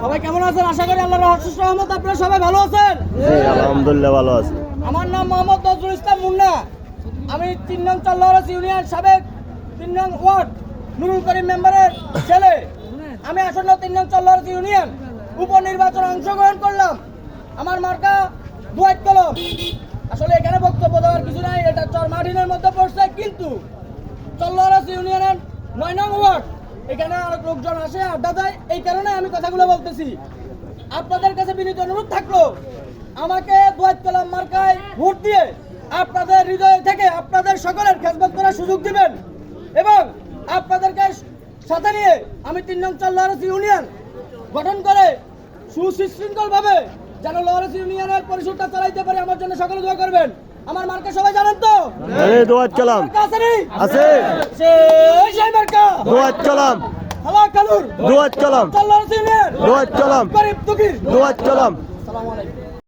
সবাই কেমন আছেন? আশা করি আল্লাহর অশেষ রহমত আপনারা সবাই ভালো আছেন। জি আলহামদুলিল্লাহ ভালো আছি। আমার নাম মোহাম্মদ নজরুল ইসলাম মুন্না। আমি 3 নং চল্লাহরাস ইউনিয়ন সাবেক 3 নং ওয়ার্ড নুরুল করিম মেম্বারের ছেলে। আমি আসন্ন 3 নং চল্লাহরাস ইউনিয়ন উপনির্বাচনে অংশগ্রহণ করলাম। আমার মার্কা দুয়াইত কলম। আসলে এখানে বক্তব্য দেওয়ার কিছু নাই, এটা চরমাঠিনের মধ্যে পড়ছে, কিন্তু চল্লাহরাস ইউনিয়নের 9 নং ওয়ার্ড এখানে অনেক লোকজন আসে, আড্ডা দেয়, এই কারণে আমি কথাগুলো বলতেছি। আপনাদের কাছে বিনীত অনুরোধ থাকলো, আমাকে দুয়াইত কলম মার্কায় ভোট দিয়ে আপনাদের হৃদয় থেকে আপনাদের সকলের খেদমত করার সুযোগ দিবেন এবং আপনাদেরকে সাথে নিয়ে আমি 3 নং চল্লাহরাস ইউনিয়ন গঠন করে সুশৃঙ্খলভাবে যেন লরেন্স ইউনিয়নের পরিষদটা চালাইতে পারে, আমার জন্য সকলে দোয়া করবেন। আমার মার্কা সবাই জানেন তো? দুয়াইত কলম আছে, সেই মার্কা দুয়াইত কলম, হালা কালুর দুয়াইত কলম, চল্লাহরাস ইউনিয়ন দুয়াইত কলম, গরিব দুঃখীর দুয়াইত কলম। আসসালামু আলাইকুম।